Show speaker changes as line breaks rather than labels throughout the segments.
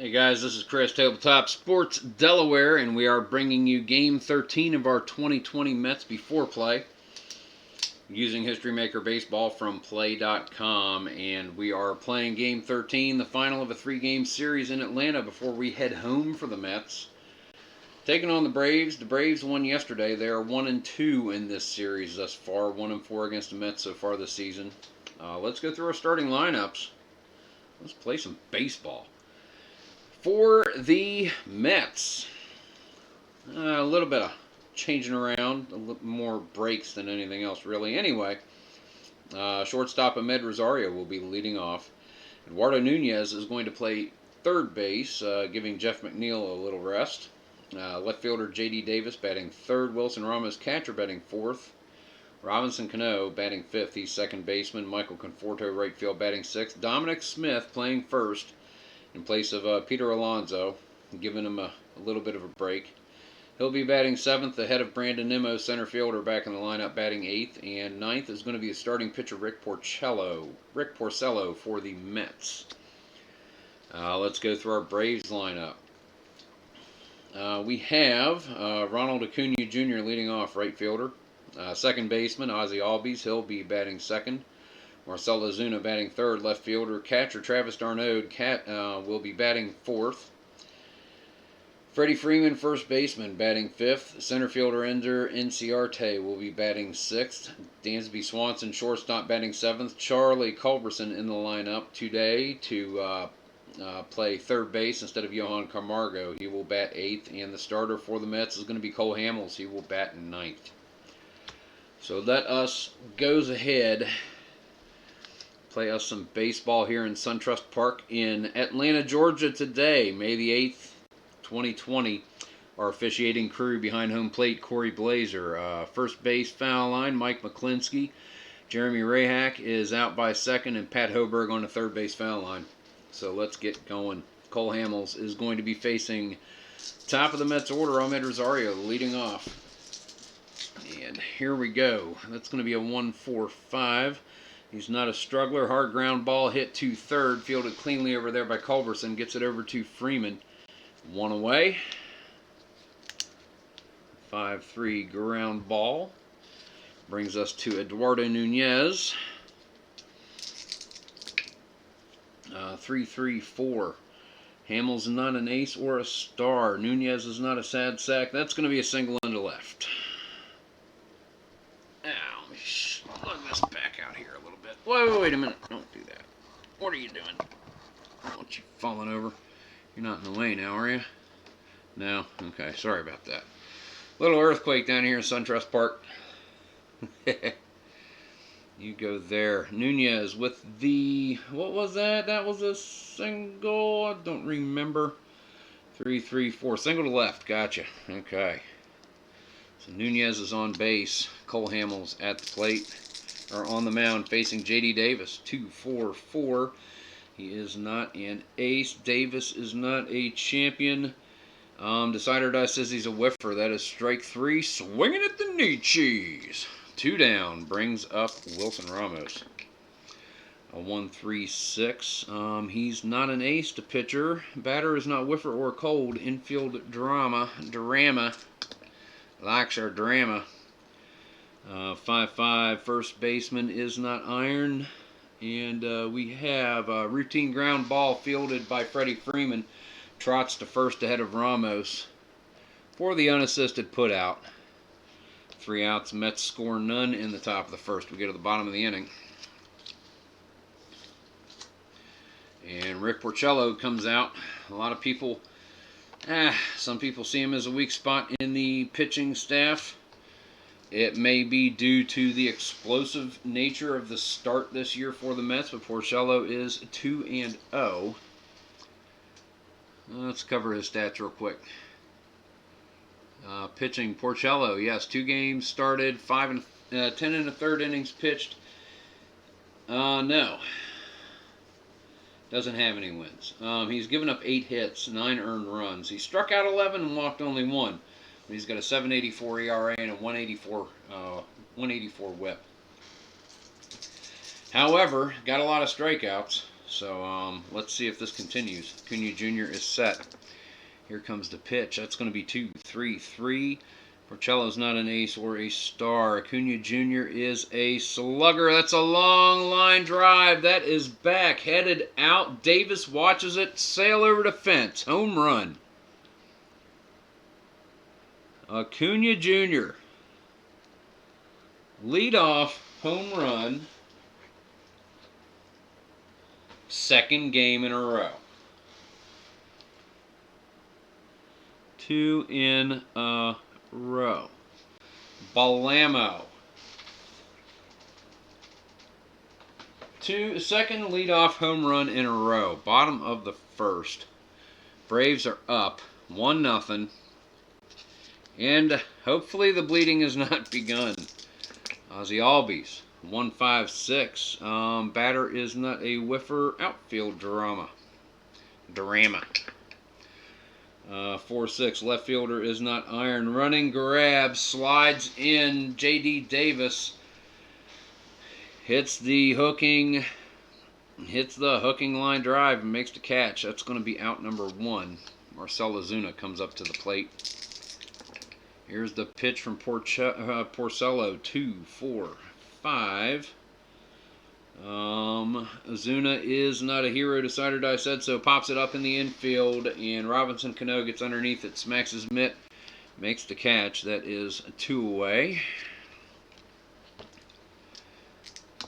Hey guys, this is Chris, Tabletop Sports Delaware, and we are bringing you Game 13 of our 2020 Mets Before Play using History Maker Baseball from Play.com. And we are playing Game 13, the final of a 3-game series in Atlanta before we head home for the Mets. Taking on the Braves. The Braves won yesterday. They are 1-2 in this series thus far, 1-4 against the Mets so far this season. Let's go through our starting lineups. Let's play some baseball. For the Mets, a little bit of changing around, a little more breaks than anything else, really. Anyway, shortstop Ahmed Rosario will be leading off. Eduardo Nunez is going to play third base, giving Jeff McNeil a little rest. Left fielder J.D. Davis batting third. Wilson Ramos, catcher, batting fourth. Robinson Cano batting fifth. He's second baseman. Michael Conforto, right field, batting sixth. Dominic Smith playing first in place of Peter Alonso, giving him a little bit of a break. He'll be batting seventh ahead of Brandon Nimmo, center fielder, back in the lineup, batting eighth. And ninth is going to be the starting pitcher Rick Porcello for the Mets. Let's go through our Braves lineup. We have Ronald Acuna Jr. leading off, right fielder. Second baseman Ozzie Albies, he'll be batting second. Marcell Ozuna batting third. Left fielder catcher Travis d'Arnaud will be batting fourth. Freddie Freeman, first baseman, batting fifth. Center fielder Ender Inciarte will be batting sixth. Dansby Swanson, shortstop, batting seventh. Charlie Culberson in the lineup today to play third base instead of Johan Camargo. He will bat eighth. And the starter for the Mets is going to be Cole Hamels. He will bat ninth. So let us goes ahead. Play us some baseball here in SunTrust Park in Atlanta, Georgia today, May the 8th, 2020. Our officiating crew behind home plate, Corey Blazer. First base foul line, Mike McClinsky. Jeremy Rahak is out by second, and Pat Hoberg on the third base foul line. So let's get going. Cole Hamels is going to be facing top of the Mets order, Ahmed Rosario leading off. And here we go. That's going to be a 1-4-5. He's not a struggler. Hard ground ball hit to third. Fielded cleanly over there by Culberson. Gets it over to Freeman. One away. 5-3 ground ball. Brings us to Eduardo Nunez. 3-3-4. Hamels not an ace or a star. Nunez is not a sad sack. That's going to be a single into left. Ow, let me slug this back out here a little bit. Whoa, wait a minute. Don't do that. What are you doing? I don't want you falling over. You're not in the way now, are you? No? Okay, sorry about that. Little earthquake down here in SunTrust Park. You go there. Nunez with the... What was that? That was a single. I don't remember. 3-3-4. Single to left. Gotcha. Okay. So Nunez is on base. Cole Hamels at the plate, or on the mound, facing J.D. Davis. 2-4-4. He is not an ace. Davis is not a champion. Decider Die says he's a whiffer. That is strike three. Swinging at the knee cheese. 2 down. Brings up Wilson Ramos. A 1-3-6. He's not an ace to pitcher. Batter is not whiffer or cold. Infield drama. Likes our drama. 5-5. First baseman is not iron. And we have a routine ground ball fielded by Freddie Freeman. Trots to first ahead of Ramos for the unassisted putout. 3 outs. Mets score none in the top of the first. We get to the bottom of the inning. And Rick Porcello comes out. A lot of people... some people see him as a weak spot in the pitching staff. It may be due to the explosive nature of the start this year for the Mets, but Porcello is 2-0. Let's cover his stats real quick. Pitching, Porcello, yes, 2 games started, 10 and a third innings pitched. No. Doesn't have any wins. He's given up 8 hits, 9 earned runs. He struck out 11 and walked only 1. He's got a 7.84 ERA and a 184 WHIP. However, got a lot of strikeouts. So let's see if this continues. Acuna Jr. is set. Here comes the pitch. That's going to be 2-3-3. Porcello's not an ace or a star. Acuna Jr. is a slugger. That's a long line drive. That is back, headed out. Davis watches it sail over the fence. Home run. Acuna Jr. Leadoff home run. Second game in a row. 2 in a row. Balamo. Second leadoff home run in a row. Bottom of the first. Braves are up 1-0. And hopefully the bleeding has not begun. Ozzy Albies, 1-5-6. Batter is not a whiffer. Outfield drama. 4-6. Left fielder is not iron. Running grab. Slides in. J.D. Davis hits the hooking line drive and makes the catch. That's going to be out number 1. Marcell Ozuna comes up to the plate. Here's the pitch from Porcello. 2-4-5. Ozuna is not a hero. Decided I said so. Pops it up in the infield, and Robinson Cano gets underneath it, smacks his mitt, makes the catch. That is 2 away.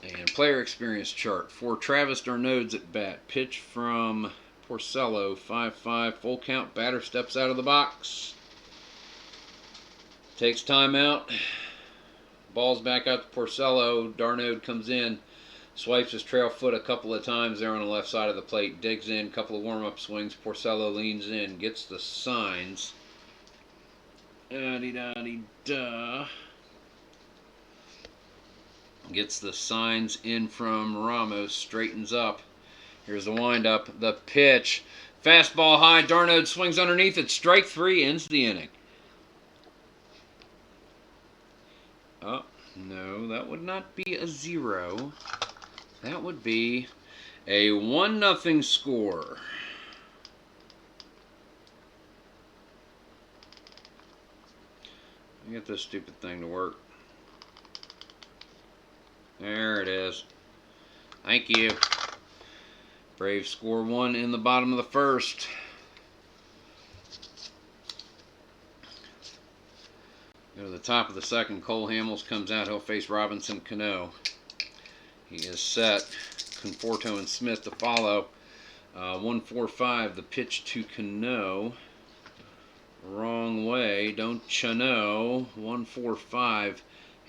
And player experience chart for Travis d'Arnaud's at bat. Pitch from Porcello. 5-5. Full count. Batter steps out of the box. Takes time out. Ball's back out to Porcello. d'Arnaud comes in. Swipes his trail foot a couple of times there on the left side of the plate. Digs in. Couple of warm-up swings. Porcello leans in. Gets the signs. Da-dee-da-dee-da. Gets the signs in from Ramos. Straightens up. Here's the windup. The pitch. Fastball high. d'Arnaud swings underneath it. Strike 3 ends the inning. Oh, no, that would not be a 0. That would be a 1-0 score. Let me get this stupid thing to work. There it is. Thank you. Braves score 1 in the bottom of the first. Go to the top of the second. Cole Hamels comes out. He'll face Robinson Cano. He is set. Conforto and Smith to follow. 1-4-5. The pitch to Cano. Wrong way. Don't you know? 1-4-5.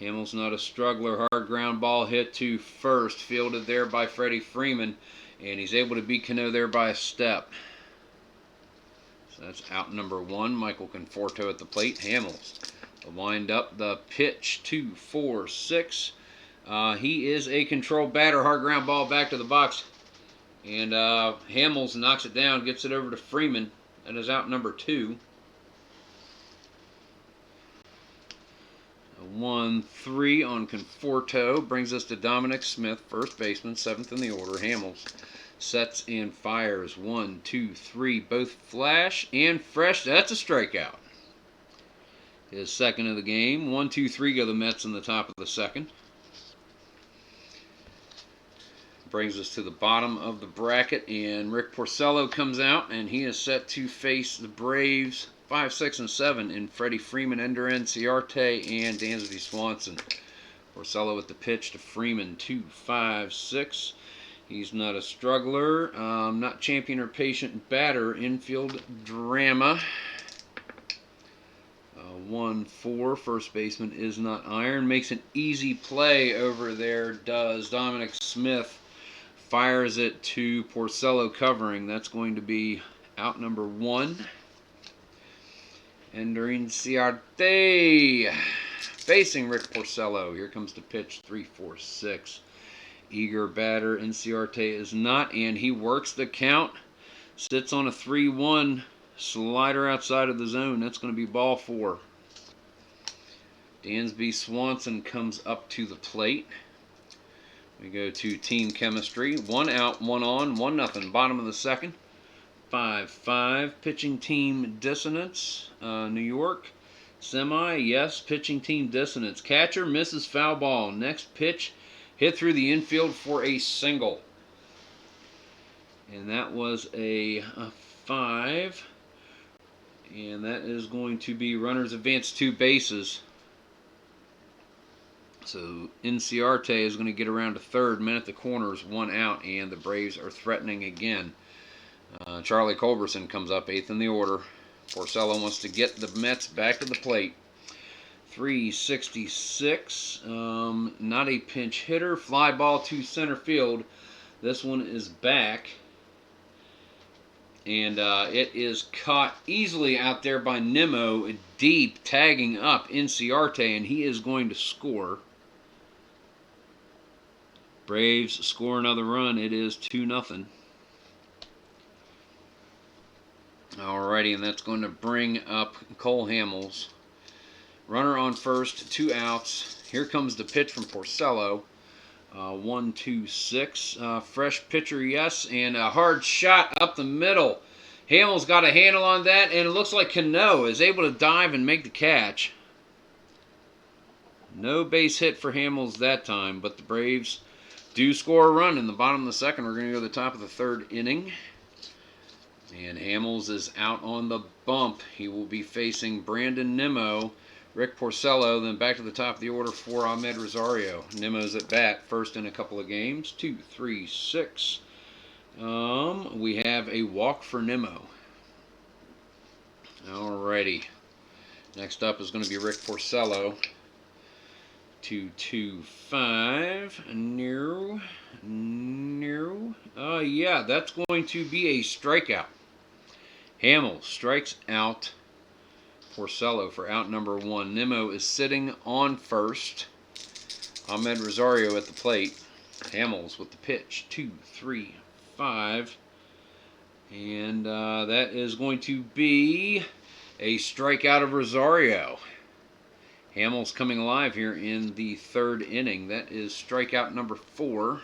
Hamels not a struggler. Hard ground ball hit to first. Fielded there by Freddie Freeman. And he's able to beat Cano there by a step. So that's out number 1. Michael Conforto at the plate. Hamels. The wind up, the pitch, 2-4-6. He is a controlled batter. Hard ground ball back to the box. And Hamels knocks it down, gets it over to Freeman. That is out number 2. 1-3 on Conforto. Brings us to Dominic Smith, first baseman, 7th in the order. Hamels sets and fires. 1, 2, 3. Both flash and fresh. That's a strikeout. His second of the game. 1, 2, 3 go the Mets in the top of the second. Brings us to the bottom of the bracket, and Rick Porcello comes out, and he is set to face the Braves 5, 6, and 7 in Freddie Freeman, Ender Inciarte, and Dansby Swanson. Porcello with the pitch to Freeman, 2-5-6. He's not a struggler, not champion or patient batter. Infield drama. 1-4. First baseman is not iron. Makes an easy play over there, does Dominic Smith. Fires it to Porcello covering. That's going to be out number 1. Ender Inciarte facing Rick Porcello. Here comes the pitch, 3-4-6. Eager batter. Inciarte is not, and he works the count. Sits on a 3-1. Slider outside of the zone. That's going to be ball 4. Dansby Swanson comes up to the plate. We go to team chemistry. 1 out, 1 on, 1-0. Bottom of the second. 5-5. Pitching team dissonance. New York. Semi, yes. Pitching team dissonance. Catcher misses foul ball. Next pitch hit through the infield for a single. And that was a 5. And that is going to be runners advance 2 bases. So Inciarte is going to get around to third. Men at the corners, 1 out, and the Braves are threatening again. Charlie Culberson comes up 8th in the order. Porcello wants to get the Mets back to the plate. 366. Not a pinch hitter. Fly ball to center field. This one is back. And it is caught easily out there by Nimmo, deep, tagging up Inciarte, and he is going to score. Braves score another run. It is 2-0. Alrighty, and that's going to bring up Cole Hamels. Runner on first, 2 outs. Here comes the pitch from Porcello. 1-2-6. Fresh pitcher, yes, and a hard shot up the middle. Hamels got a handle on that, and it looks like Cano is able to dive and make the catch. No base hit for Hamels that time, but the Braves do score a run in the bottom of the second. We're going to go to the top of the third inning. And Hamels is out on the bump. He will be facing Brandon Nimmo, Rick Porcello, then back to the top of the order for Ahmed Rosario. Nimmo's at bat, first in a couple of games. 2, 3, 6. We have a walk for Nimmo. Alrighty. Next up is going to be Rick Porcello. 2-2-5. No. Yeah, that's going to be a strikeout. Hamels strikes out Porcello for out number 1. Nimmo is sitting on first. Ahmed Rosario at the plate. Hamels with the pitch. 2-3-5. And that is going to be a strikeout of Rosario. Hamels coming alive here in the third inning. That is strikeout number 4.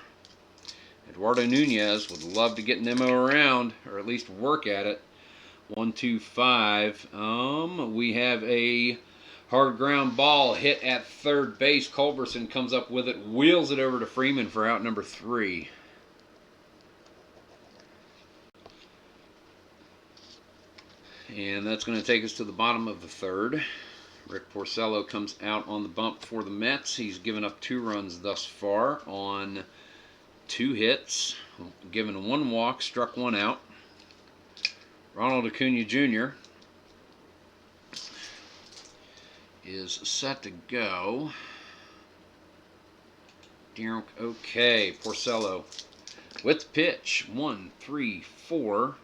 Eduardo Nunez would love to get Nimmo around, or at least work at it. 1-2-5. We have a hard ground ball hit at third base. Culberson comes up with it, wheels it over to Freeman for out number 3. And that's going to take us to the bottom of the third. Rick Porcello comes out on the bump for the Mets. He's given up 2 runs thus far on 2 hits, given 1 walk, struck 1 out. Ronald Acuna Jr. is set to go. Okay, Porcello with pitch. 1-3-4.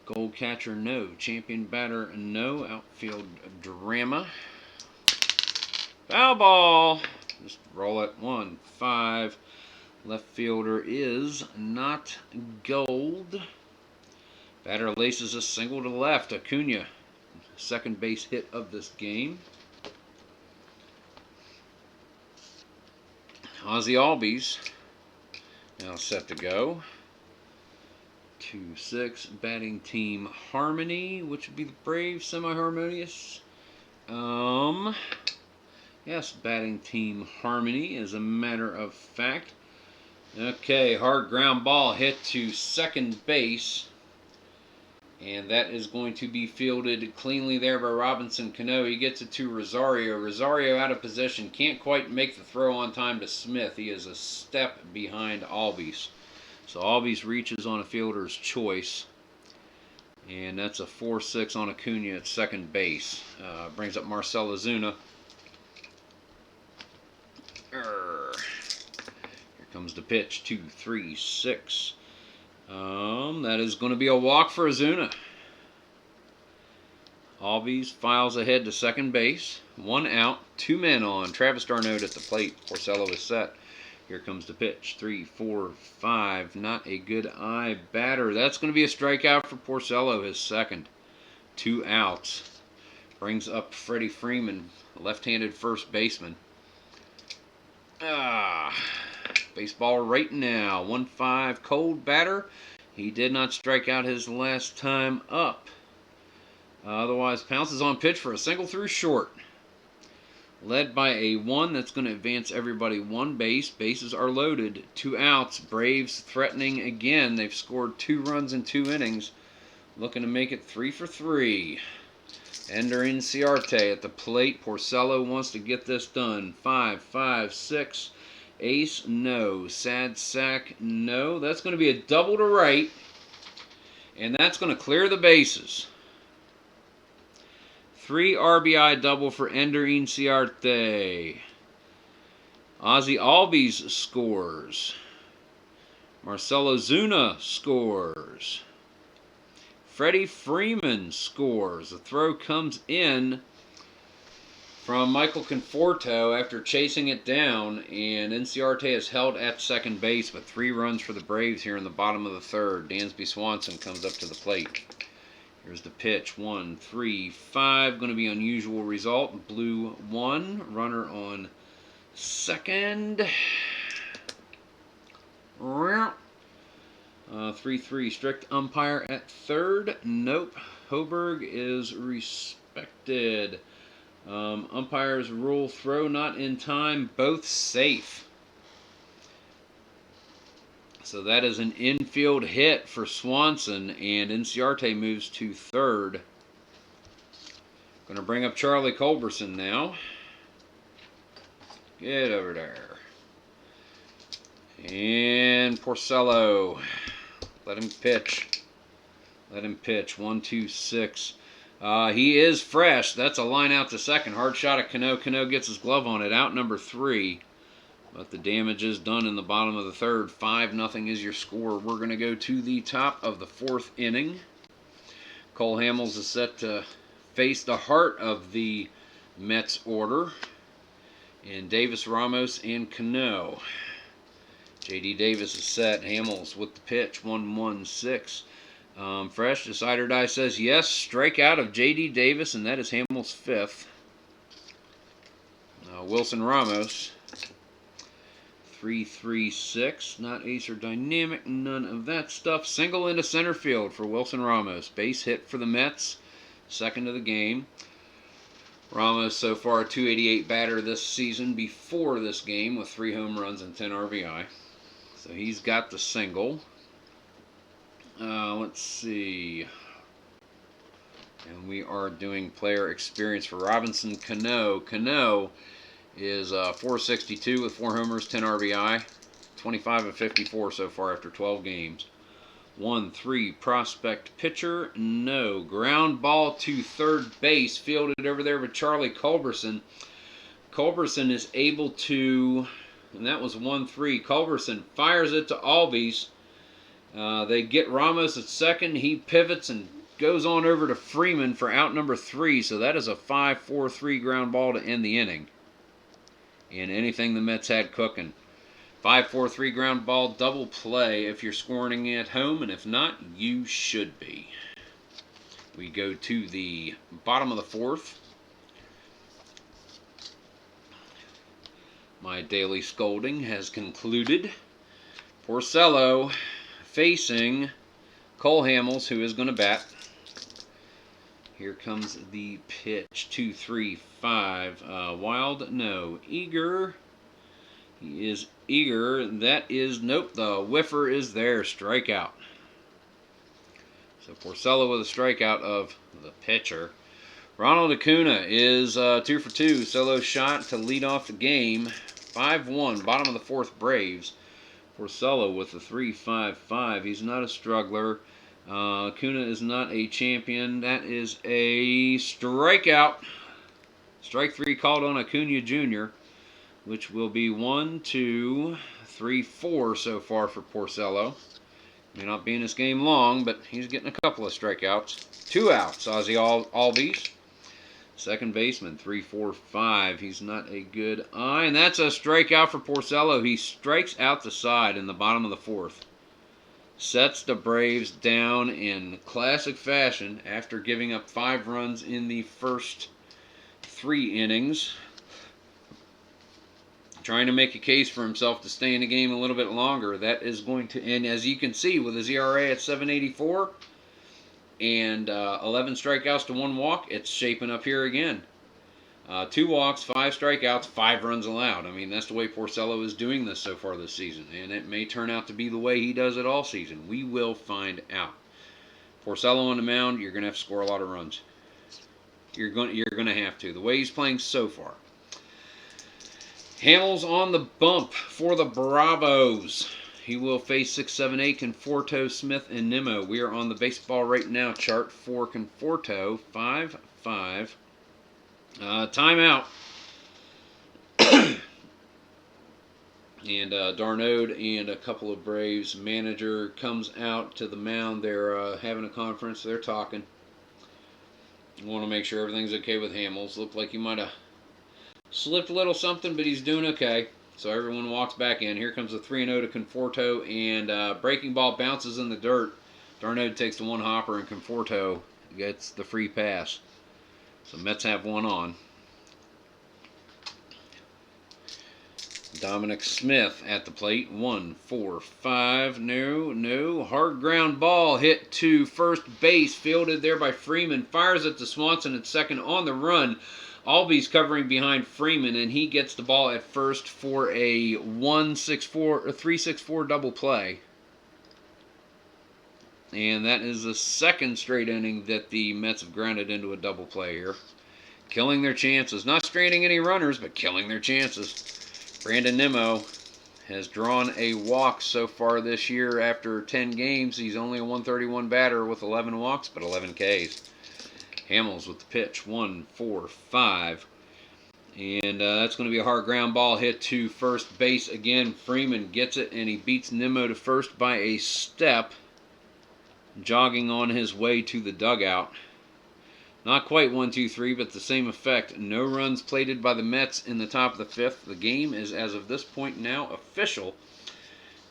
Gold catcher, no. Champion batter, no. Outfield drama. Foul ball. Just roll it. 1-5. Left fielder is not Gold. Batter laces a single to left. Acuna, second base hit of this game. Ozzie Albies now set to go. 2-6. Batting team harmony, which would be the Braves, semi-harmonious. Yes, batting team harmony, as a matter of fact. Okay, hard ground ball hit to second base. And that is going to be fielded cleanly there by Robinson Cano. He gets it to Rosario. Rosario out of position. Can't quite make the throw on time to Smith. He is a step behind Albies. So Albies reaches on a fielder's choice. And that's a 4-6 on Acuna at second base. Brings up Marcell Ozuna. Here comes the pitch. 2-3-6. That is going to be a walk for Ozuna. Albies files ahead to second base. 1 out, 2 men on. Travis d'Arnaud at the plate. Porcello is set. Here comes the pitch. 3-4-5. Not a good eye batter. That's going to be a strikeout for Porcello, his second. 2 outs. Brings up Freddie Freeman, left-handed first baseman. Baseball right now. 1-5 cold batter. He did not strike out his last time up. Otherwise, pounces on pitch for a single through short. Led by a 1 that's going to advance everybody 1 base. Bases are loaded. 2 outs. Braves threatening again. They've scored 2 runs in 2 innings. Looking to make it 3 for 3. Ender Inciarte at the plate. Porcello wants to get this done. 5-5-6. Ace, no. Sad sack, no. That's going to be a double to right. And that's going to clear the bases. 3 RBI double for Ender Inciarte. Ozzy Albies scores. Marcelo Zuna scores. Freddie Freeman scores. The throw comes in from Michael Conforto after chasing it down, and Inciarte is held at second base, but 3 runs for the Braves here in the bottom of the 3rd. Dansby Swanson comes up to the plate. Here's the pitch. 1-3-5. Going to be unusual result. Blue 1. Runner on second. 3-3. Strict umpire at 3rd. Nope. Hoberg is respected. Umpires rule throw not in time. Both safe. So that is an infield hit for Swanson, and Inciarte moves to 3rd. Going to bring up Charlie Culberson now. Get over there. And Porcello. Let him pitch. Let him pitch. 1-2-6. He is fresh. That's a line out to second. Hard shot at Cano. Cano gets his glove on it. Out number 3. But the damage is done in the bottom of the 3rd. 5-0 is your score. We're going to go to the top of the 4th inning. Cole Hamels is set to face the heart of the Mets order. And Davis, Ramos, and Cano. J.D. Davis is set. Hamels with the pitch. 1-1-6. Fresh Decider Die says yes. Strikeout of J.D. Davis, and that is Hamels' 5th. Wilson Ramos. 3-3-6. Not ace or dynamic. None of that stuff. Single into center field for Wilson Ramos. Base hit for the Mets. 2nd of the game. Ramos so far a .288 batter this season before this game with 3 home runs and 10 RBI. So he's got the single. Let's see. And we are doing player experience for Robinson Cano. Cano is 462 with 4 homers, 10 RBI, 25 of 54 so far after 12 games. 1-3 prospect pitcher, no. Ground ball to 3rd base, fielded over there with Charlie Culberson. Culberson is able to, and that was 1-3. Culberson fires it to Albies. They get Ramos at second. He pivots and goes on over to Freeman for out number 3. So that is a 5-4-3 ground ball to end the inning. And anything the Mets had cooking. 5-4-3 ground ball, double play if you're scoring at home, and if not, you should be. We go to the bottom of the 4th. My daily scolding has concluded. Porcello facing Cole Hamels, who is going to bat. Here comes the pitch. 2-3-5. Wild, no. Eager. He is eager. That is, nope, the whiffer is there. Strikeout. So Porcello with a strikeout of the pitcher. Ronald Acuna is 2 for 2. Solo shot to lead off the game. 5-1. Bottom of the 4th, Braves. Porcello with the 3-5-5. He's not a struggler. Acuna is not a champion. That is a strikeout. Strike 3 called on Acuna Jr., which will be 1, 2, 3, 4 so far for Porcello. May not be in this game long, but he's getting a couple of strikeouts. 2 outs, Ozzy Albies. Second baseman, 3-4-5. He's not a good eye. And that's a strikeout for Porcello. He strikes out the side in the bottom of the 4th. Sets the Braves down in classic fashion after giving up 5 runs in the first 3 innings. trying to make a case for himself to stay in the game a little bit longer. That is going to, and as you can see, with his ERA at 7.84 and 11 strikeouts to 1 walk, it's shaping up here again. 2 walks, 5 strikeouts, 5 runs allowed. I mean, that's the way Porcello is doing this so far this season, and it may turn out to be the way he does it all season. We will find out. Porcello on the mound, you're going to have to score a lot of runs. You're going to have to. The way he's playing so far. Hamels on the bump for the Bravos. He will face 6, 7, 8, Conforto, Smith, and Nimmo. We are on the baseball right now chart for Conforto. 5-5. Timeout. And Darnode and a couple of Braves. Manager comes out to the mound. They're having a conference. They're talking. Want to make sure everything's okay with Hamels. Looked like he might have slipped a little something, but he's doing okay. So everyone walks back in. Here comes a 3-0 to Conforto, and breaking ball bounces in the dirt. Darnode takes the 1 hopper, and Conforto gets the free pass. So Mets have 1 on. Dominic Smith at the plate. 1-4-5. No. Hard ground ball hit to first base. Fielded there by Freeman. Fires it to Swanson at second on the run. Albies covering behind Freeman, and he gets the ball at first for a 3-6-4 double play. And that is the second straight inning that the Mets have grounded into a double play here. Killing their chances. Not straining any runners, but killing their chances. Brandon Nimmo has drawn a walk so far this year. After 10 games, he's only a 131 batter with 11 walks, but 11 Ks. Hamels with the pitch. 1-4-5. And that's going to be a hard ground ball hit to first base again. Freeman gets it, and he beats Nimmo to first by a step, jogging on his way to the dugout. Not quite 1-2-3, but the same effect. No runs plated by the Mets in the top of the 5th. The game is, as of this point now, official.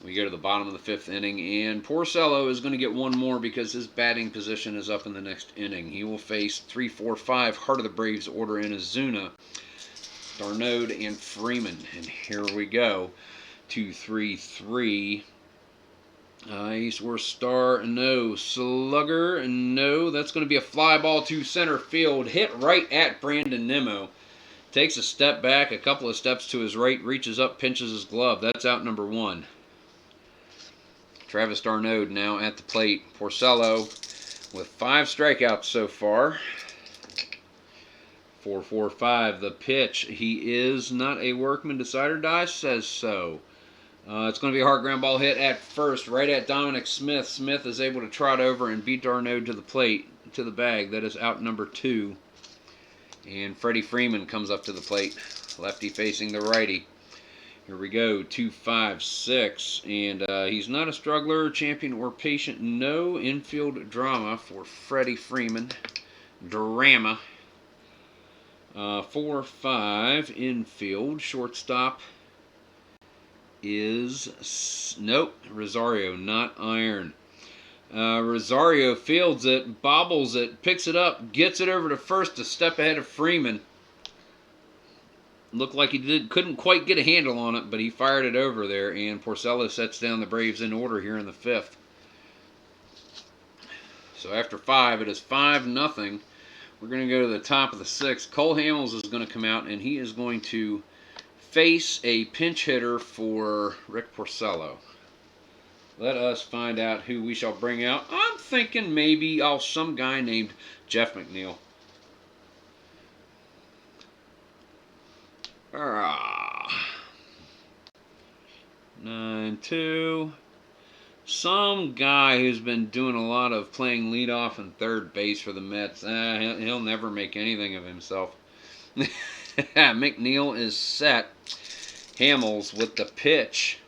We go to the bottom of the 5th inning, and Porcello is going to get 1 more because his batting position is up in the next inning. He will face 3-4-5, heart of the Braves order in Azuna, Darnode, and Freeman. And here we go. 2-3-3. East-West Star, no. Slugger, no. That's going to be a fly ball to center field. Hit right at Brandon Nimmo. Takes a step back, a couple of steps to his right, reaches up, pinches his glove. That's out number 1. Travis Darnode now at the plate. Porcello with 5 strikeouts so far. 4-4-5. The pitch. He is not a workman. Decide or die says so. It's going to be a hard ground ball hit at first, right at Dominic Smith. Smith is able to trot over and beat Darnode to the plate, to the bag. That is out number 2. And Freddie Freeman comes up to the plate. Lefty facing the righty. Here we go, 2-5-6. And he's not a struggler, champion, or patient. No infield drama for Freddie Freeman. Drama. 4-5 infield. Shortstop is, nope, Rosario, not Iron. Rosario fields it, bobbles it, picks it up, gets it over to first, a step ahead of Freeman. Looked like he couldn't quite get a handle on it, but he fired it over there, and Porcello sets down the Braves in order here in the 5th. So after 5, it is 5-0. We're going to go to the top of the 6th. Cole Hamels is going to come out, and he is going to face a pinch hitter for Rick Porcello. Let us find out who we shall bring out. I'm thinking maybe some guy named Jeff McNeil. 9-2. Some guy who's been doing a lot of playing leadoff and third base for the Mets. He'll never make anything of himself. McNeil is set. Hamels with the pitch.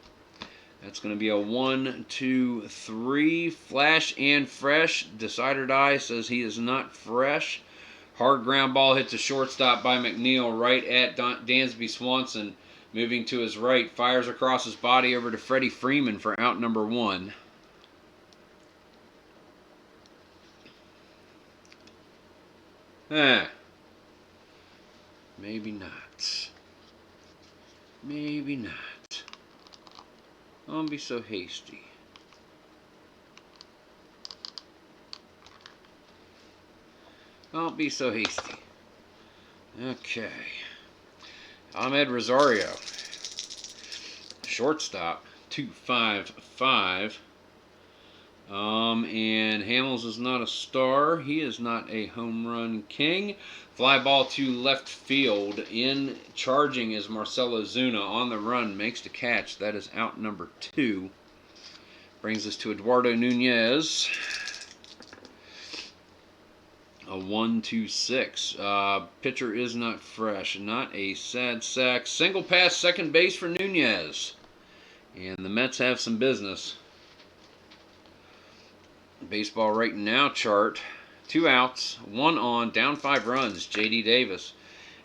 That's going to be a 1-2-3. Flash and fresh. Decide or die says he is not fresh. Hard ground ball hits a shortstop by McNeil right at Dansby Swanson. Moving to his right. Fires across his body over to Freddie Freeman for out number 1. Maybe not. Maybe not. Don't be so hasty. Don't be so hasty. Okay. Ahmed Rosario. Shortstop. 255. And Hamels is not a star. He is not a home run king. Fly ball to left field. In charging is Marcelo Zuna. On the run, makes the catch. That is out number 2. Brings us to Eduardo Nunez. A 1-2-6. Pitcher is not fresh. Not a sad sack. Single pass second base for Nunez. And the Mets have some business. Baseball right now chart. 2 outs, 1 on, down 5 runs. J.D. Davis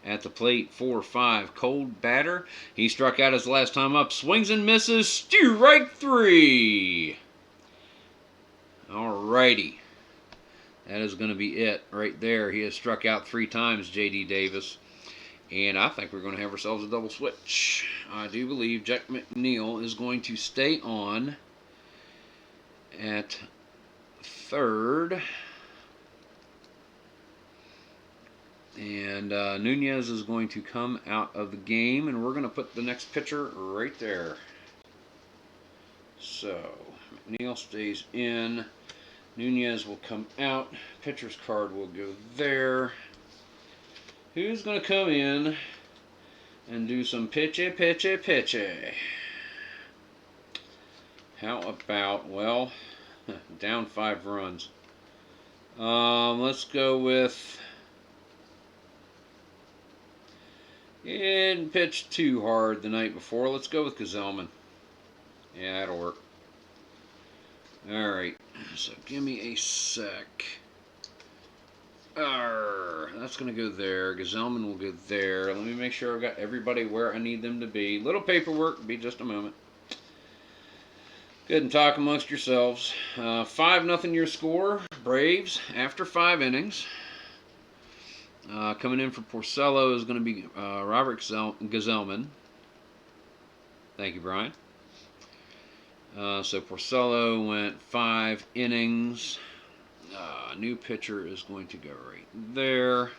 at the plate, 4-5. Cold batter. He struck out his last time up. Swings and misses. Strike 3. Alrighty. That is going to be it right there. He has struck out 3 times, J.D. Davis. And I think we're going to have ourselves a double switch. I do believe Jack McNeil is going to stay on at third. And Nunez is going to come out of the game. And we're going to put the next pitcher right there. So, McNeil stays in. Nunez will come out. Pitcher's card will go there. Who's going to come in and do some pitchy? How about, well, down 5 runs. Let's go with, he didn't pitch too hard the night before. Let's go with Gazelman. Yeah, that'll work. Alright, so give me a sec. That's going to go there. Gazelman will go there. Let me make sure I've got everybody where I need them to be. Little paperwork. Be just a moment. Good and talk amongst yourselves. 5-0 your score. Braves after 5 innings. Coming in for Porcello is going to be Robert Gazelman. Thank you, Brian. So Porcello went 5 innings. New pitcher is going to go right there.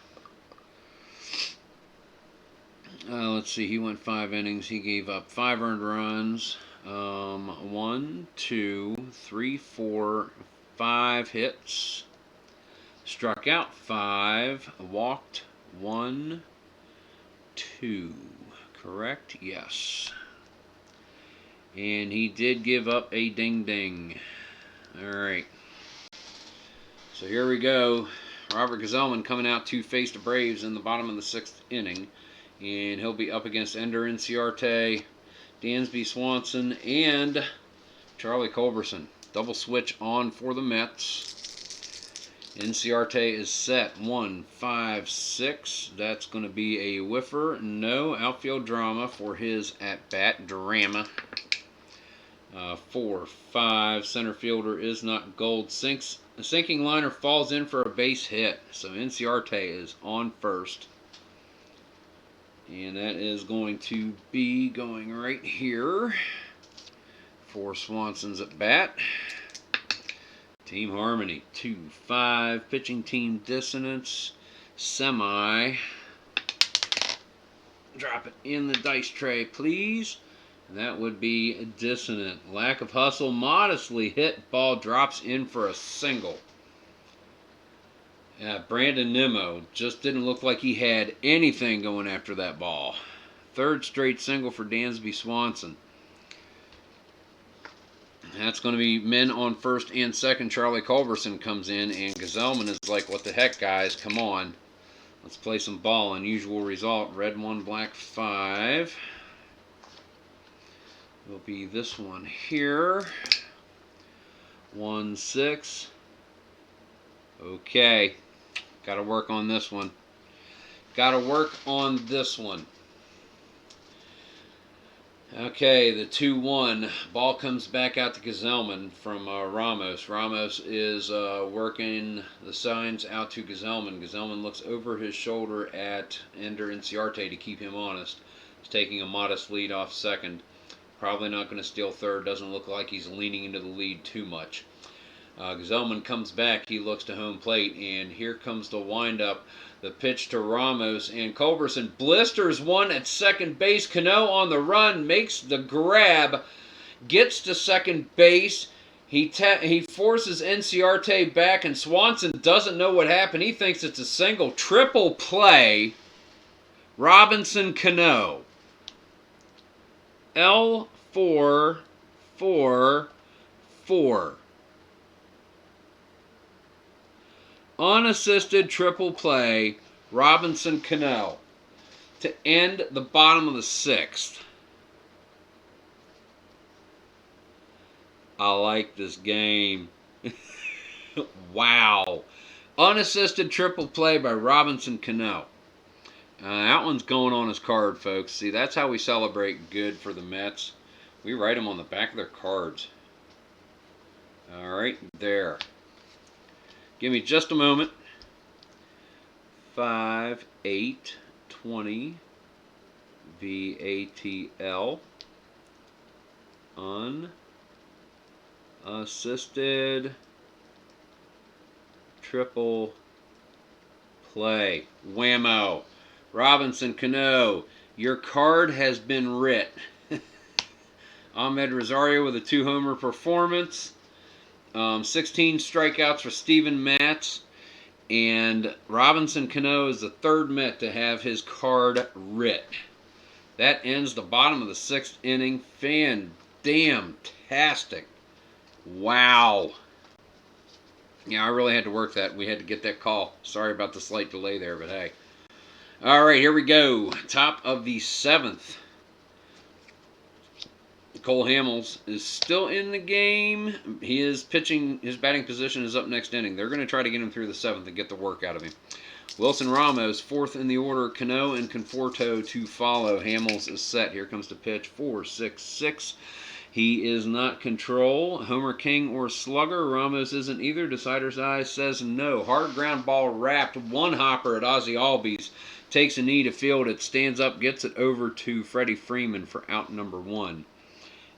Let's see, he went 5 innings. He gave up 5 earned runs. 1, 2, 3, 4, 5 hits. Struck out 5. Walked 1, 2. Correct? Yes. And he did give up a ding-ding. Alright. So here we go. Robert Gazelman coming out to face the Braves in the bottom of the 6th inning. And he'll be up against Ender Inciarte, Dansby Swanson, and Charlie Culberson. Double switch on for the Mets. Inciarte is set. 1, 5, 6. That's going to be a whiffer. No outfield drama for his at-bat drama. 4, 5. Center fielder is not gold. The sinking liner falls in for a base hit. So Inciarte is on first. And that is going to be going right here for Swanson's at bat. Team Harmony, 2, 5. Pitching team dissonance, semi. Drop it in the dice tray, please. And that would be dissonant. Lack of hustle, modestly hit. Ball drops in for a single. Brandon Nimmo just didn't look like he had anything going after that ball. 3rd straight single for Dansby Swanson. That's going to be men on first and second. Charlie Culberson comes in, and Gazelman is like, what the heck, guys? Come on. Let's play some ball. Unusual result. Red 1, black 5. Will be this one here. 1, 6. Okay. Got to work on this one. Got to work on this one. Okay, the 2-1. Ball comes back out to Gazelman from Ramos. Ramos is working the signs out to Gazelman. Gazelman looks over his shoulder at Ender Inciarte to keep him honest. He's taking a modest lead off second. Probably not going to steal third. Doesn't look like he's leaning into the lead too much. Gzelman comes back. He looks to home plate, and here comes the windup. The pitch to Ramos, and Culberson blisters one at second base. Cano on the run, makes the grab, gets to second base. He forces Inciarte back, and Swanson doesn't know what happened. He thinks it's a single. Triple play. Robinson Cano. L444. Unassisted triple play. Robinson Cano to end the bottom of the 6th. I like this game. Wow. Unassisted triple play by Robinson Cano. That one's going on his card, folks. See, that's how we celebrate good for the Mets. We write them on the back of their cards. All right, there. Give me just a moment. 5, 8, 20, VATL. Unassisted triple play. Whammo. Robinson Cano, your card has been writ. Ahmed Rosario with a 2-homer performance. 16 strikeouts for Steven Matz. And Robinson Cano is the third Met to have his card writ. That ends the bottom of the 6th inning. Fan-damn-tastic. Wow. Yeah, I really had to work that. We had to get that call. Sorry about the slight delay there, but hey. All right, here we go. Top of the 7th. Cole Hamels is still in the game. He is pitching. His batting position is up next inning. They're going to try to get him through the 7th and get the work out of him. Wilson Ramos, 4th in the order. Cano and Conforto to follow. Hamels is set. Here comes the pitch. 4-6-6. He is not control. Homer King or slugger. Ramos isn't either. Decider's eye says no. Hard ground ball wrapped. One hopper at Ozzie Albies. Takes a knee to field it. Stands up. Gets it over to Freddie Freeman for out number 1.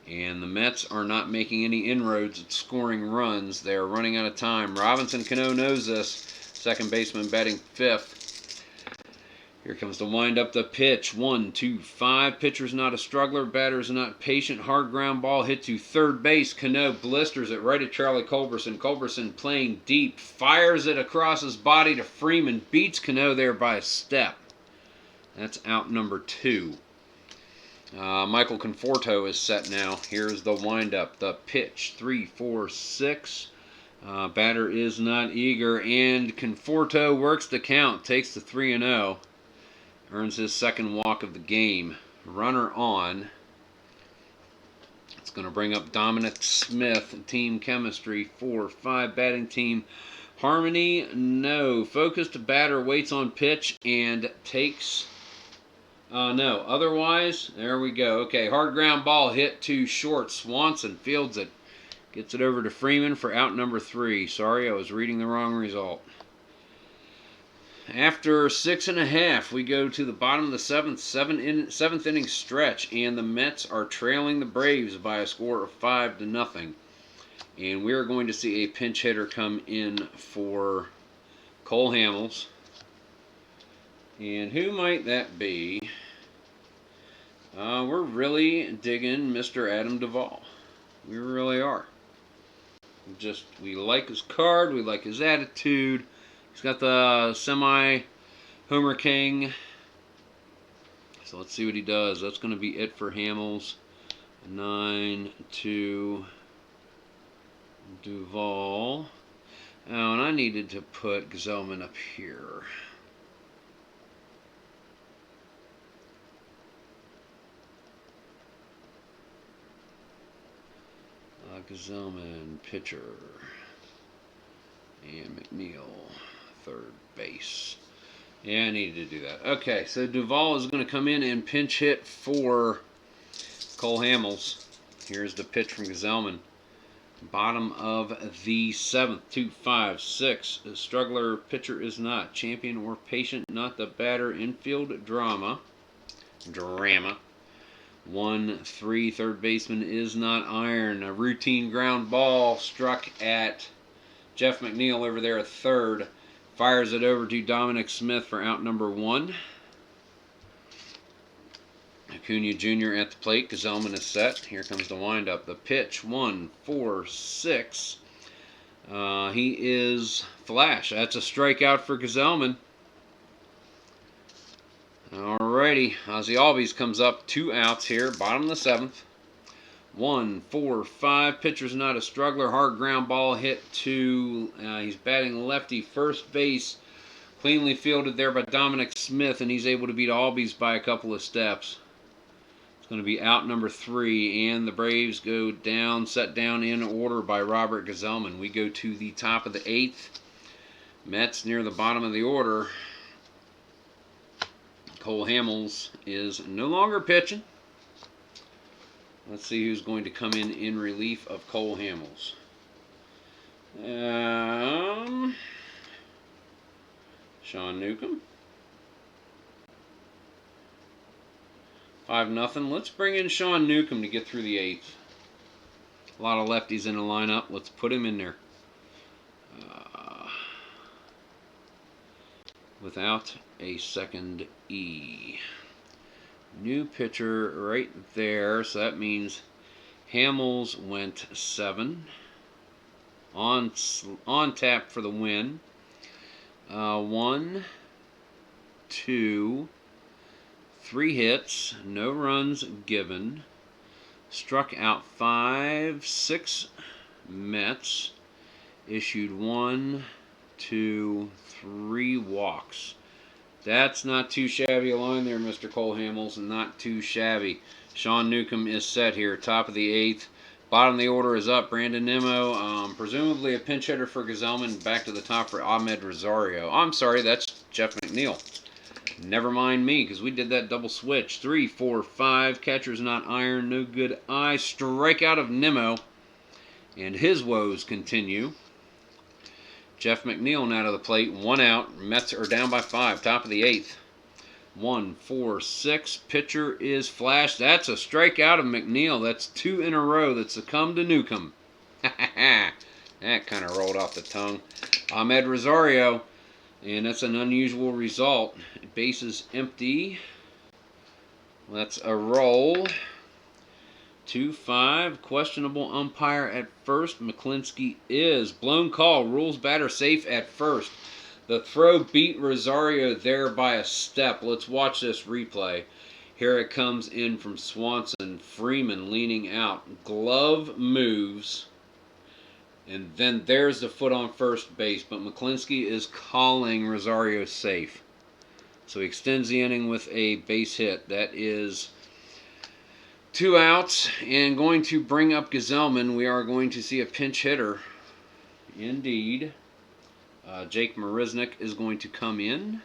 And the Mets are not making any inroads at scoring runs. They are running out of time. Robinson Cano knows this. Second baseman batting 5th. Here comes the wind-up, the pitch. 1-2-5. Pitcher's not a struggler. Batter's not patient. Hard ground ball hit to third base. Cano blisters it right at Charlie Culberson. Culberson playing deep. Fires it across his body to Freeman. Beats Cano there by a step. That's out number 2. Michael Conforto is set now. Here's the windup, the pitch, 3-4-6. Batter is not eager, and Conforto works the count, takes the 3-0, earns his second walk of the game. Runner on. It's going to bring up Dominic Smith, team chemistry, 4-5 batting team. Harmony, no. Focused batter waits on pitch and takes... no. Otherwise, there we go. Okay, hard ground ball hit to short. Swanson fields it. Gets it over to Freeman for out number 3. Sorry, I was reading the wrong result. After 6.5, we go to the bottom of the 7th inning stretch, and the Mets are trailing the Braves by a score of 5-0. And we are going to see a pinch hitter come in for Cole Hamels. And who might that be? We're really digging Mr. Adam Duvall. We really are. We like his card. We like his attitude. He's got the semi-Homer King. So let's see what he does. That's going to be it for Hamels. 9-2 Duvall. Oh, and I needed to put Gzelman up here. Gzelman, pitcher, and McNeil, third base. Yeah, I needed to do that. Okay, so Duvall is going to come in and pinch hit for Cole Hamels. Here's the pitch from Gzelman. Bottom of the 7th, 2-5-6. The struggler pitcher is not. Champion or patient, not the batter. Infield drama. Drama. 1-3, third baseman is not iron. A routine ground ball struck at Jeff McNeil over there at third. Fires it over to Dominic Smith for out number 1. Acuna Jr. at the plate. Gazelman is set. Here comes the windup. The pitch, 1-4-6. He is flash. That's a strikeout for Gazelman. Alrighty, Ozzy Albies comes up, 2 outs here, bottom of the 7th. 1-4-5. Pitcher's not a struggler. Hard ground ball hit to, he's batting lefty first base. Cleanly fielded there by Dominic Smith, and he's able to beat Albies by a couple of steps. It's going to be out number 3, and the Braves go down, set down in order by Robert Gazelman. We go to the top of the 8th. Mets near the bottom of the order. Cole Hamels is no longer pitching. Let's see who's going to come in relief of Cole Hamels. Sean Newcomb. 5-0. Let's bring in Sean Newcomb to get through the 8th. A lot of lefties in the lineup. Let's put him in there. Without a second E. New pitcher right there, so that means Hamels went 7. On tap for the win. 1, 2, 3 hits, no runs given. Struck out 5, 6 Mets. Issued 1, 2, 3 walks. That's not too shabby a line there, Mr. Cole Hamels. Not too shabby. Sean Newcomb is set here. Top of the 8th. Bottom of the order is up. Brandon Nimmo, presumably a pinch hitter for Gazelman. Back to the top for Ahmed Rosario. I'm sorry, that's Jeff McNeil. Never mind me, because we did that double switch. 3, 4, 5. Catcher's not iron. No good eye. Strikeout of Nimmo. And his woes continue. Jeff McNeil now to the plate, 1 out. Mets are down by 5, top of the 8th. 1, 4, 6. Pitcher is flashed. That's a strikeout of McNeil. That's 2 in a row that succumbed to Newcomb. That kind of rolled off the tongue. Ahmed Rosario, and that's an unusual result. Bases empty. That's a roll. 2-5. Questionable umpire at first. McClinsky is. Blown call. Rules batter safe at first. The throw beat Rosario there by a step. Let's watch this replay. Here it comes in from Swanson. Freeman leaning out. Glove moves. And then there's the foot on first base. But McClinsky is calling Rosario safe. So he extends the inning with a base hit. That is 2 outs, and going to bring up Gazelman. We are going to see a pinch hitter. Indeed. Jake Marisnick is going to come in.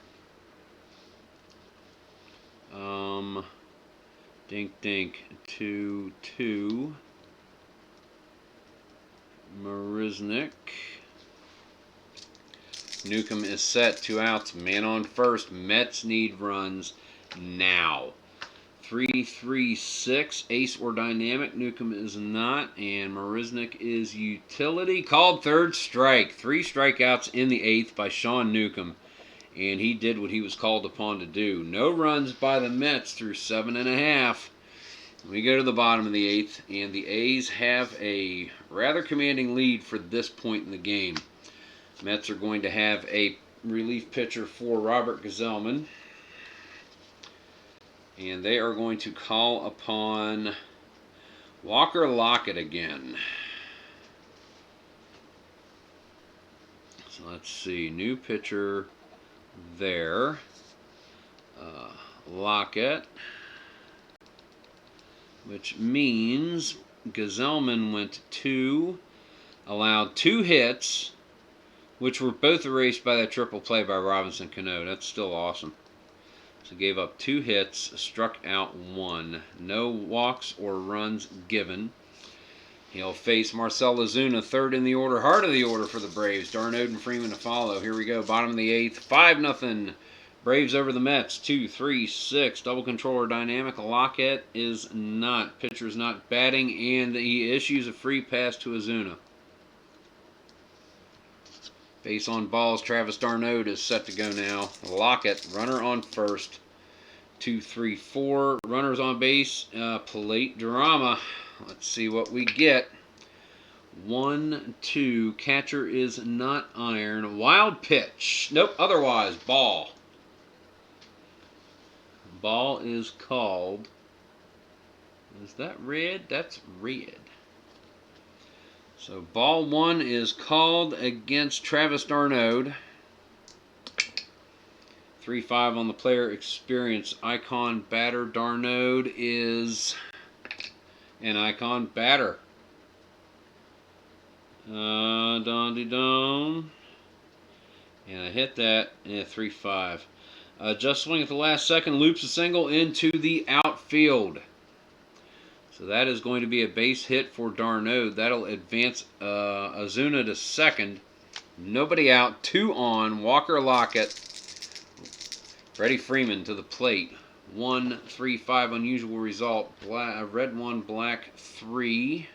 Dink, dink. 2-2. Marisnick. Newcomb is set. 2 outs. Man on first. Mets need runs now. 3-3-6. Ace or dynamic. Newcomb is not. And Marisnick is utility. Called third strike. 3 strikeouts in the 8th by Sean Newcomb. And he did what he was called upon to do. No runs by the Mets through 7.5. We go to the bottom of the 8th. And the A's have a rather commanding lead for this point in the game. Mets are going to have a relief pitcher for Robert Gazelman. And they are going to call upon Walker Lockett again. So let's see. New pitcher there. Lockett. Which means Gazelman went 2. Allowed 2 hits, which were both erased by that triple play by Robinson Cano. That's still awesome. So gave up 2 hits, struck out 1. No walks or runs given. He'll face Marcell Ozuna, 3rd in the order, heart of the order for the Braves. Darno and Freeman to follow. Here we go, bottom of the 8th, 5-0. Braves over the Mets, 2-3-6. Double controller dynamic. Lockett is not. Pitcher's not batting, and he issues a free pass to Ozuna. Base on balls. Travis d'Arnaud is set to go now. Lockett, runner on first. 2-3-4. Runners on base. Plate drama. Let's see what we get. 1-2. Catcher is not iron. Wild pitch. Nope, otherwise. Ball. Ball is called. Is that red? That's red. So ball 1 is called against Travis d'Arnaud. 3-5 on the player experience. Icon batter. d'Arnaud is an icon batter. Don-de-dom. And I hit that. And 3-5. Just swing at the last second, loops a single into the outfield. So that is going to be a base hit for d'Arnaud. That'll advance Ozuna to second. Nobody out, 2 on. Walker Lockett. Freddie Freeman to the plate. 1-3-5 unusual result. Red 1, black 3.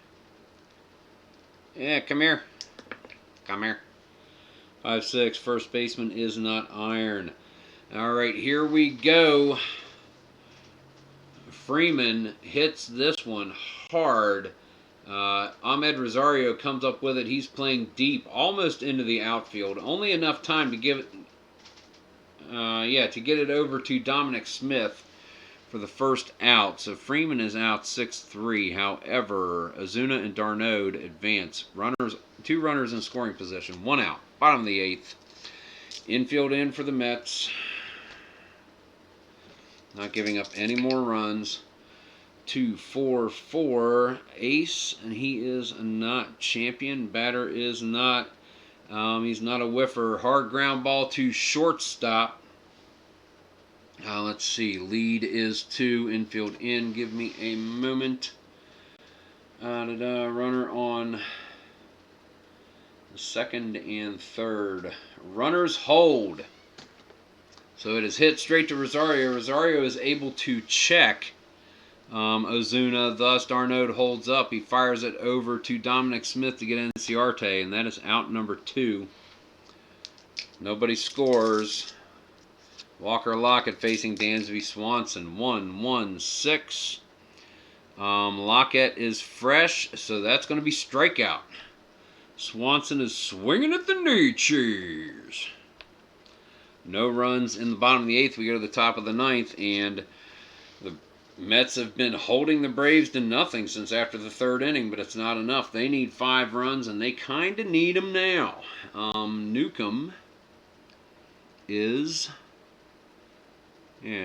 Yeah, come here. Come here. 5-6. First baseman is not iron. All right, here we go. Freeman hits this one hard. Ahmed Rosario comes up with it. He's playing deep, almost into the outfield. Only enough time to give it, to get it over to Dominic Smith for the first out. So Freeman is out 6-3. However, Ozuna and d'Arnaud advance. 2 runners in scoring position. 1 out. Bottom of the 8th. Infield in for the Mets. Not giving up any more runs. 2-4-4. Ace, and he is not. Champion. Batter is not. He's not a whiffer. Hard ground ball to shortstop. Let's see. Lead is 2. Infield in. Give me a moment. Runner on the second and third. Runners hold. So it is hit straight to Rosario. Rosario is able to check Ozuna. Thus, d'Arnaud holds up. He fires it over to Dominic Smith to get Inciarte, and that is out number 2. Nobody scores. Walker Lockett facing Dansby Swanson. 1-1-6. Lockett is fresh, so that's going to be strikeout. Swanson is swinging at the knee cheese. No runs in the bottom of the 8th. We go to the top of the 9th, and the Mets have been holding the Braves to nothing since after the 3rd inning, but it's not enough. They need 5 runs, and they kind of need them now. Newcomb is,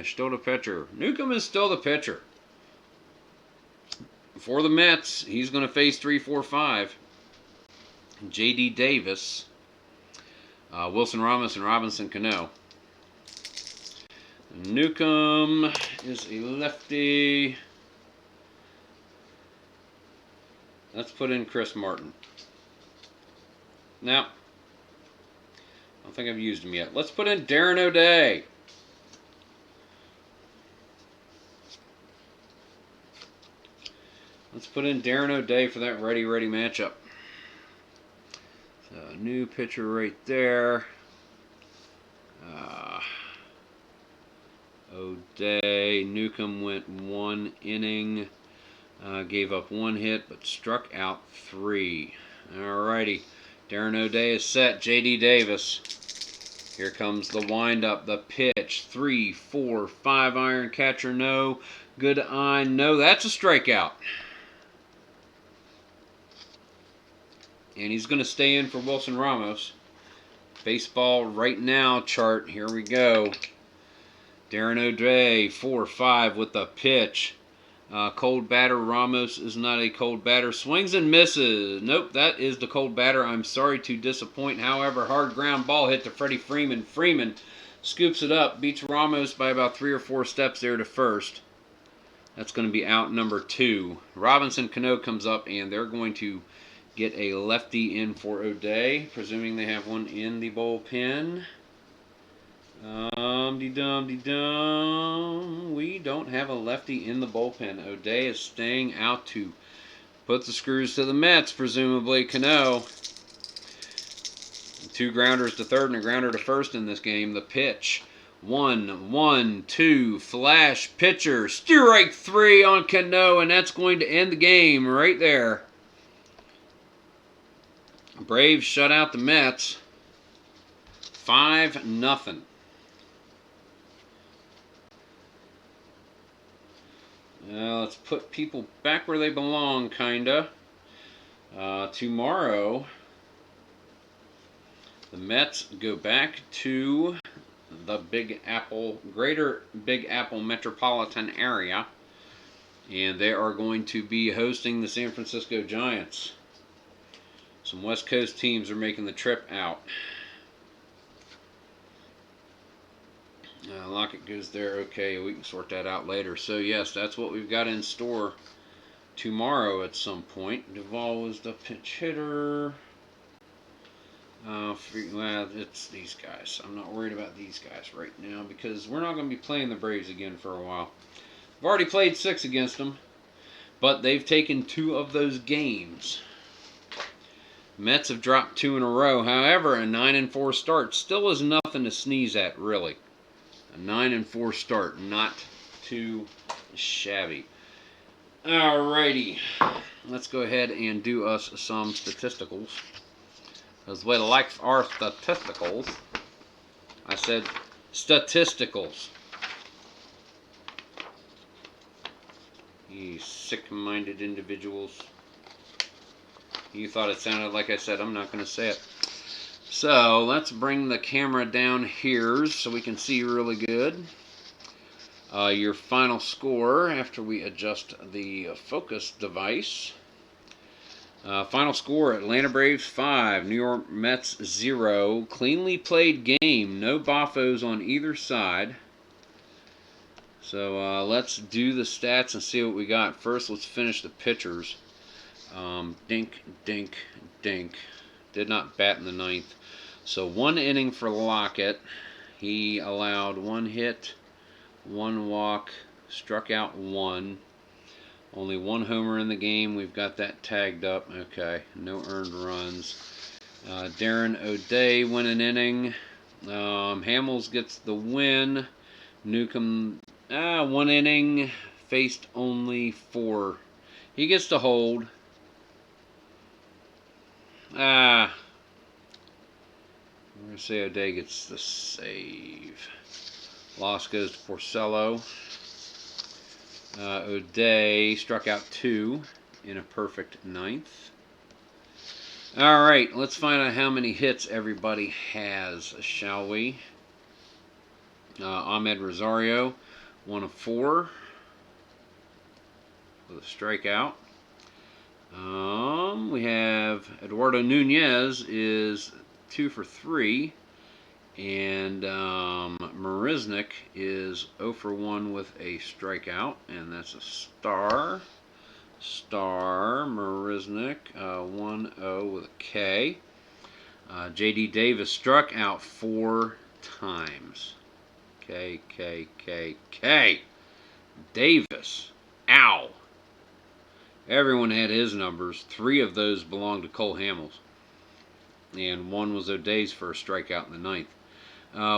still the pitcher. Newcomb is still the pitcher. For the Mets, he's going to face 3-4-5. J.D. Davis. Wilson Ramos and Robinson Cano. Newcomb is a lefty. Let's put in Chris Martin. Now, I don't think I've used him yet. Let's put in Darren O'Day. Let's put in Darren O'Day for that righty-righty matchup. So, new pitcher right there. O'Day. Newcomb went 1 inning. Gave up 1 hit, but struck out 3. Alrighty. Darren O'Day is set. J.D. Davis. Here comes the windup, the pitch. 3-4-5 iron. Catcher, no. Good eye, no. That's a strikeout. And he's going to stay in for Wilson Ramos. Baseball right now chart. Here we go. Darren O'Day, 4-5 with the pitch. Cold batter. Ramos is not a cold batter. Swings and misses. Nope, that is the cold batter. I'm sorry to disappoint. However, hard ground ball hit to Freddie Freeman. Freeman scoops it up. Beats Ramos by about 3 or 4 steps there to first. That's going to be out number 2. Robinson Cano comes up, and they're going to get a lefty in for O'Day, presuming they have one in the bullpen. Dum-de-dum-de-dum. We don't have a lefty in the bullpen. O'Day is staying out to put the screws to the Mets, presumably. Cano. 2 grounders to third and a grounder to first in this game. The pitch. 1-1-2. Flash pitcher. Strike 3 on Cano, and that's going to end the game right there. Braves shut out the Mets. 5-0. Let's put people back where they belong, kinda. Tomorrow, the Mets go back to the Big Apple, greater Big Apple metropolitan area, and they are going to be hosting the San Francisco Giants. Some West Coast teams are making the trip out. Lockett goes there. Okay, we can sort that out later. So, yes, that's what we've got in store tomorrow at some point. Duvall was the pitch hitter. Well, it's these guys. I'm not worried about these guys right now because we're not going to be playing the Braves again for a while. I've already played 6 against them, but they've taken 2 of those games. Mets have dropped 2 in a row. However, a 9-4 start still is nothing to sneeze at, really. A 9-4 start, not too shabby. Alrighty, let's go ahead and do us some statisticals. Because the way to like our statisticals, I said statisticals. You sick-minded individuals. You thought it sounded like I said. I'm not going to say it. So let's bring the camera down here so we can see really good. Your final score after we adjust the focus device. Final score, Atlanta Braves 5, New York Mets 0. Cleanly played game, no boffos on either side. So let's do the stats and see what we got. First, let's finish the pitchers. Dink, dink, dink. Did not bat in the 9th. So 1 inning for Lockett. He allowed 1 hit, 1 walk, struck out 1. Only 1 homer in the game. We've got that tagged up. Okay, no earned runs. Darren O'Day won an inning. Hamels gets the win. Newcomb, 1 inning, faced only 4. He gets to hold. I'm going to say O'Day gets the save. Loss goes to Porcello. O'Day struck out 2 in a perfect 9th. Alright, let's find out how many hits everybody has, shall we? Ahmed Rosario, 1 of 4 with a strikeout. We have Eduardo Nunez is 2 for 3. And Marisnik is 0 for 1 with a strikeout, and that's a star. Marisnik, 1-0 with a K. J.D. Davis struck out 4 times. K. Davis. Ow. Everyone had his numbers. 3 of those belonged to Cole Hamels. And 1 was O'Day's first strikeout in the 9th.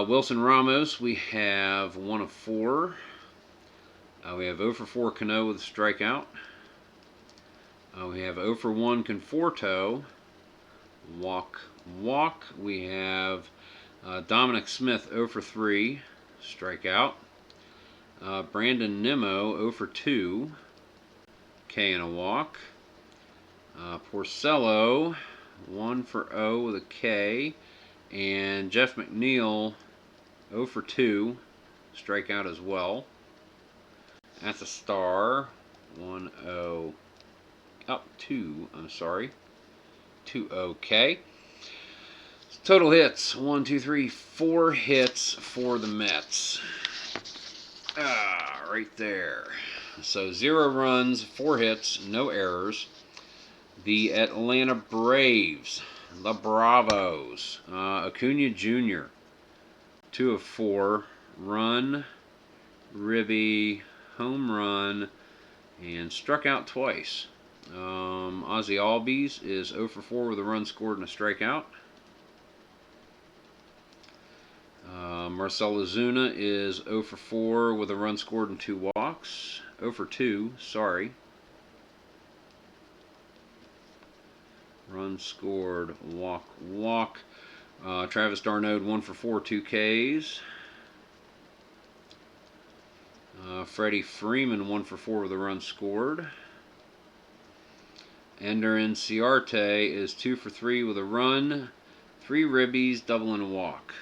Wilson Ramos, we have 1 of 4. We have 0 for 4 Cano with a strikeout. We have 0 for 1 Conforto. Walk. We have Dominic Smith 0 for 3. Strikeout. Brandon Nimmo 0 for 2. K and a walk. Porcello 1 for 0 with a K. And Jeff McNeil 0 for 2. Strikeout as well. That's a star. 1-0. Up 2. I'm sorry. 2-0 K. Total hits. 1, 2, 3, 4 hits for the Mets. Right there. So 0 runs, 4 hits, no errors. The Atlanta Braves, the Bravos, Acuna Jr., 2 of 4. Run, ribby, home run, and struck out twice. Ozzy Albies is 0 for 4 with a run scored and a strikeout. Marcell Ozuna is 0 for 4 with a run scored and 2 walks. 0 for 2, sorry. Run scored, walk. Travis d'Arnaud 1 for 4, 2 Ks. Freddie Freeman 1 for 4 with a run scored. Ender Inciarte is 2 for 3 with a run, 3 ribbies, double and a walk.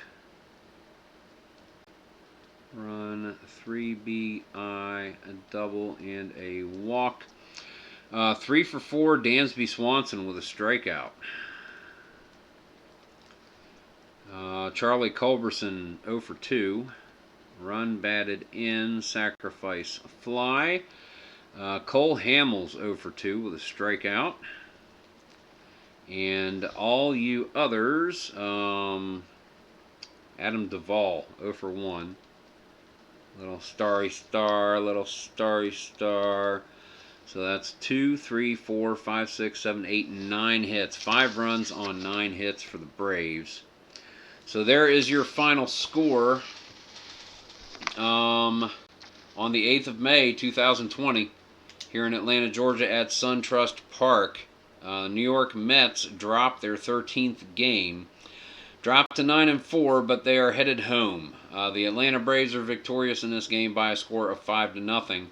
Run, 3 BI, a double and a walk. 3 for 4, Dansby Swanson with a strikeout. Charlie Culberson 0 for 2. Run batted in, sacrifice fly. Cole Hamels 0 for 2 with a strikeout. And all you others, Adam Duvall 0 for 1. Little starry star, little starry star. So that's 2, 3, 4, 5, 6, 7, 8, 9 hits. 5 runs on 9 hits for the Braves. So there is your final score on the 8th of May, 2020, here in Atlanta, Georgia at SunTrust Park. New York Mets dropped their 13th game. Dropped to 9-4, but they are headed home. The Atlanta Braves are victorious in this game by a score of 5-0.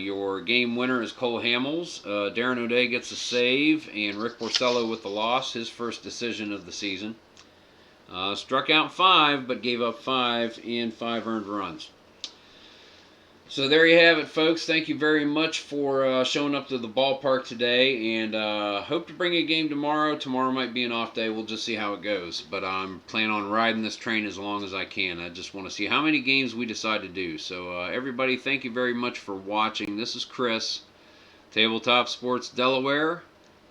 Your game winner is Cole Hamels. Darren O'Day gets a save, and Rick Porcello with the loss, his first decision of the season. Struck out 5, but gave up 5 and 5 earned runs. So there you have it, folks. Thank you very much for showing up to the ballpark today, and hope to bring you a game tomorrow. Tomorrow might be an off day. We'll just see how it goes. But I'm planning on riding this train as long as I can. I just want to see how many games we decide to do. So everybody, thank you very much for watching. This is Chris, Tabletop Sports Delaware.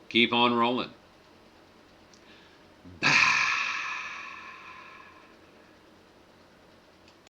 Keep on rolling.